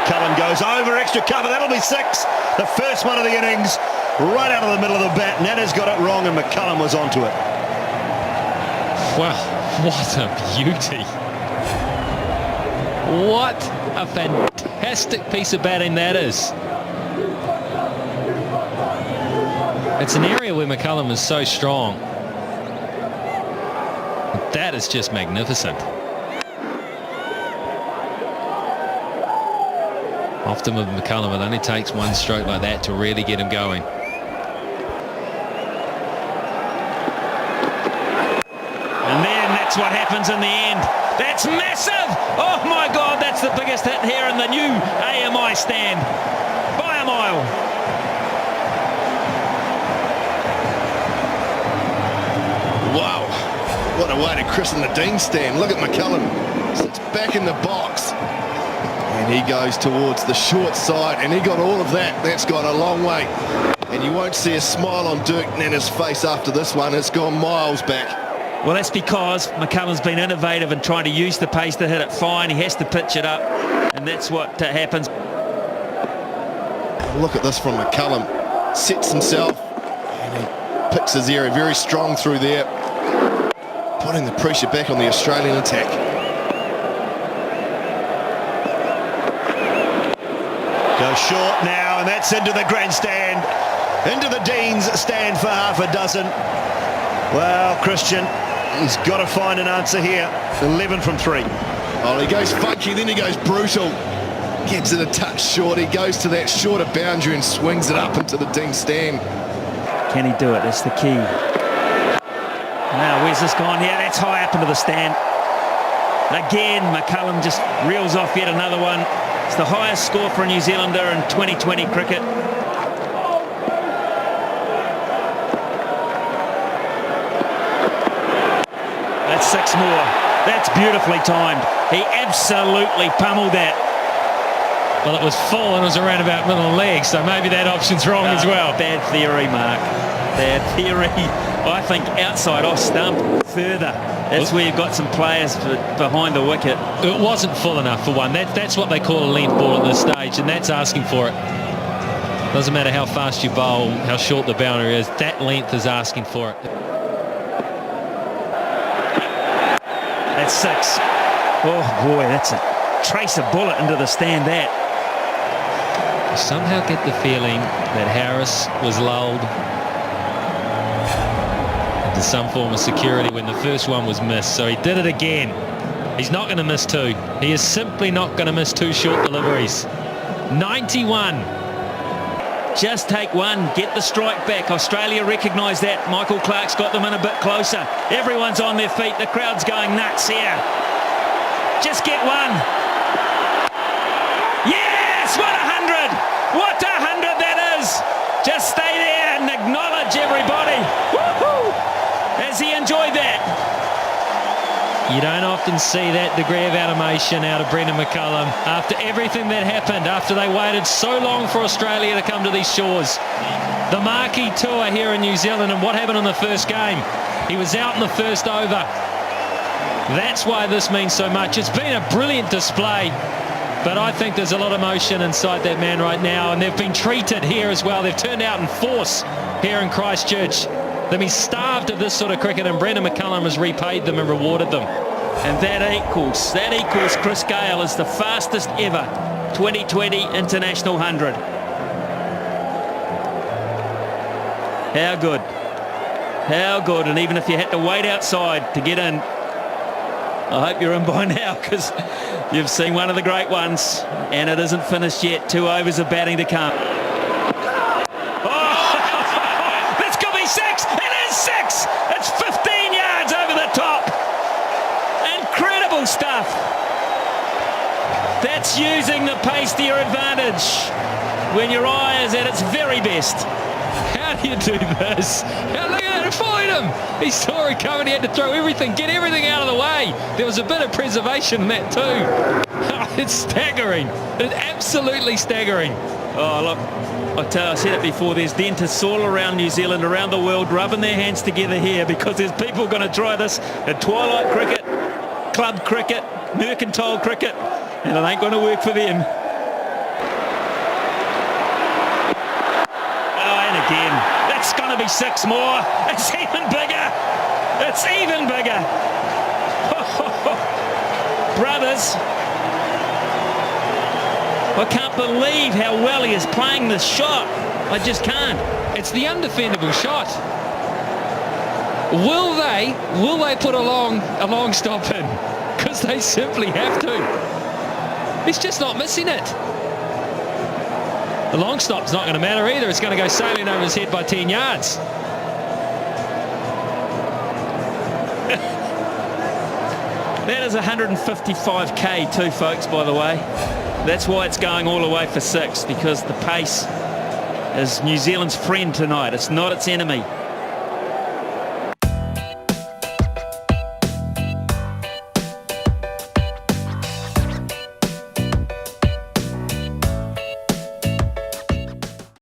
McCullum goes over, extra cover, that'll be 6. The first one of the innings, right out of the middle of the bat. Nana's got it wrong and McCullum was onto it. Wow, what a beauty. What a fantastic piece of batting that is. It's an area where McCullum is so strong. That is just magnificent. Often with McCullum, it only takes one stroke like that to really get him going. And then that's what happens in the end. That's massive! Oh my God, that's the biggest hit here in the new AMI stand. By a mile. Wow, what a way to christen the Dean stand. Look at McCullum, sits back in the box. And he goes towards the short side, and he got all of that. That's gone a long way. And you won't see a smile on Dirk Nana's face after this one. It's gone miles back. Well, that's because McCullum's been innovative in trying to use the pace to hit it fine. He has to pitch it up, and that's what happens. Look at this from McCullum. Sets himself, and he picks his area very strong through there, putting the pressure back on the Australian attack. Goes short now, and that's into the grandstand, into the Dean's stand for half a dozen. Well, Christian, he's got to find an answer here. 11 from 3. Oh, he goes funky, then he goes brutal. Gets it a touch short. He goes to that shorter boundary and swings it up into the Dean stand. Can he do it? That's the key. Now, where's this gone here? That's high up into the stand. Again, McCullum just reels off yet another one. It's the highest score for a New Zealander in 2020 cricket. That's 6 more. That's beautifully timed. He absolutely pummeled that. Well, it was full and it was around about middle leg, so maybe that option's wrong as well. Bad theory, Mark. Bad theory. I think outside off stump further. That's where you've got some players behind the wicket. It wasn't full enough for one. That's what they call a length ball at this stage, and that's asking for it. Doesn't matter how fast you bowl, how short the boundary is, that length is asking for it. That's 6. Oh boy, that's a trace of bullet into the stand, that. I somehow get the feeling that Harris was lulled into some form of security when the first one was missed, so he did it again. He's not going to miss 2. He is simply not going to miss 2 short deliveries. 91. Just take one, get the strike back. Australia recognise that. Michael Clark's got them in a bit closer. Everyone's on their feet. The crowd's going nuts here. Just get one. Yes, what 100! What 100 that is! Just stay there and acknowledge everybody. Woohoo! Has he enjoyed that? You don't often see that degree of animation out of Brendan McCullum after everything that happened, after they waited so long for Australia to come to these shores. The marquee tour here in New Zealand, and what happened in the first game? He was out in the first over. That's why this means so much. It's been a brilliant display, but I think there's a lot of emotion inside that man right now, and they've been treated here as well. They've turned out in force here in Christchurch. They've been starved of this sort of cricket, and Brendan McCullum has repaid them and rewarded them. And that equals Chris Gayle as the fastest ever 2020 International 100. How good. How good. And even if you had to wait outside to get in, I hope you're in by now, because you've seen one of the great ones, and it isn't finished yet. 2 overs of batting to come. Oh, this could be 6. It is 6. It's 15 yards over the top. Incredible stuff. That's using the pace to your advantage when your eye is at its very best. How do you do this? Look at it, find him. He saw it coming, he had to throw everything, get everything out of the way. There was a bit of preservation in that too. It's staggering. It's absolutely staggering. Oh, look, I said it before, there's dentists all around New Zealand, around the world, rubbing their hands together here because there's people going to try this at twilight cricket, club cricket, mercantile cricket, and it ain't going to work for them. going to be 6 more. It's even bigger. It's even bigger. Brothers, I can't believe how well he is playing this shot. I just can't. It's the undefendable shot. Will they put a long stop in? Because they simply have to. He's just not missing it. The long stop's not going to matter either. It's going to go sailing over his head by 10 yards. That is 155k too, folks, by the way. That's why it's going all the way for 6, because the pace is New Zealand's friend tonight. It's not its enemy.